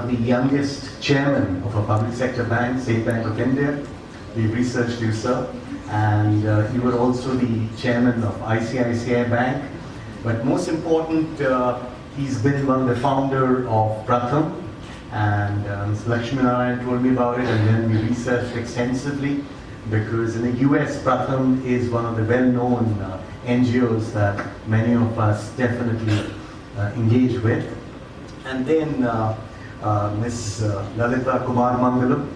The youngest chairman of a public sector bank, State Bank of India. We've researched you, sir. And you were also the chairman of ICICI Bank. But most important, he's been one of the founder of Pratham. And Ms. Lakshmi Narayan told me about it, and then we researched extensively, because in the US, Pratham is one of the well-known NGOs that many of us definitely engage with. And then Ms. Lalita Kumar Mangalam,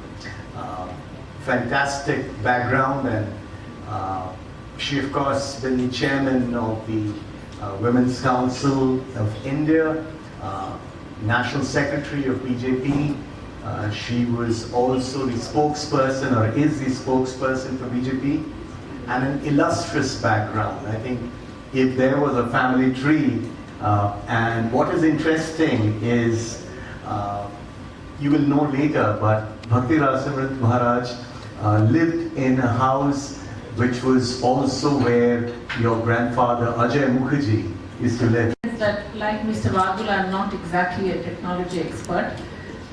fantastic background, and she of course been the chairman of the Women's Council of India, National Secretary of BJP. She was also the spokesperson, or is the spokesperson for BJP, and an illustrious background. I think if there was a family tree, and what is interesting is, you will know later, but Bhakti Rasamrit Maharaj lived in a house which was also where your grandfather Ajay Mukherjee used to live. That, like Mr. Vagul, I am not exactly a technology expert.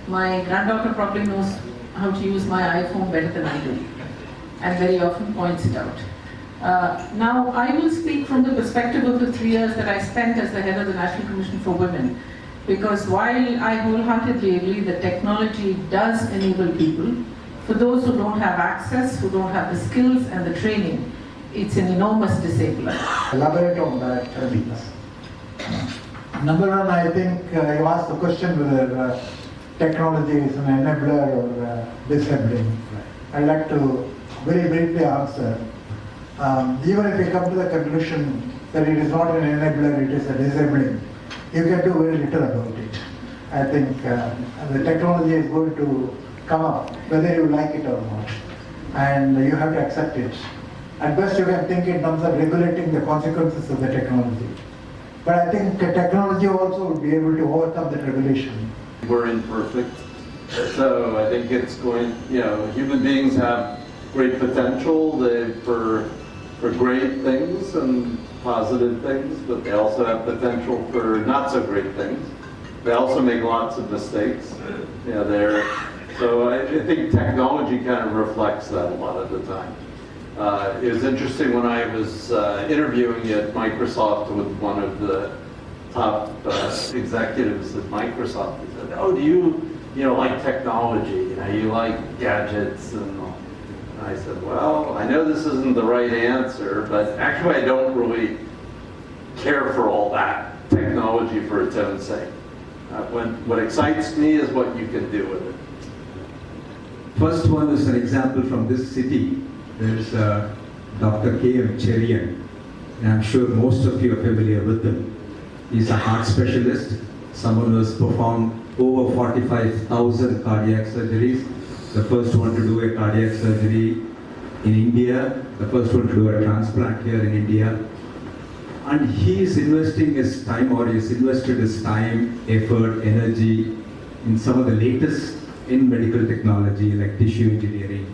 My granddaughter probably knows how to use my iPhone better than I do, and very often points it out. Now, I will speak from the perspective of the 3 years that I spent as the head of the National Commission for Women, because while I wholeheartedly agree that technology does enable people, for those who don't have access, who don't have the skills and the training, it's an enormous disabler. Elaborate on that, please. Number one, I think you asked the question whether technology is an enabler or disabling. I'd like to very briefly answer. Even if you come to the conclusion that it is not an enabler, it is a disabling, you can do very little about it. I think the technology is going to come up, whether you like it or not, and you have to accept it. At best, you can think in terms of regulating the consequences of the technology. But I think technology also would be able to overcome that regulation. We're imperfect, so I think it's going, human beings have great potential for great things and positive things, but they also have potential for not so great things. They also make lots of mistakes. So I think technology kind of reflects that a lot of the time. It was interesting when I was interviewing at Microsoft with one of the top executives at Microsoft. He said, "Oh, do you like technology? You like gadgets?" And I said, "Well, I know this isn't the right answer, but actually I don't really care for all that technology for its own sake. What excites me is what you can do with it." First one is an example from this city. There is Dr. K.M. Cherian, and I'm sure most of you are familiar with him. He's a heart specialist, someone who has performed over 45,000 cardiac surgeries, the first one to do a cardiac surgery in India, the first one to do a transplant here in India. And he is investing his time, or he's invested his time, effort, energy in some of the latest in medical technology like tissue engineering,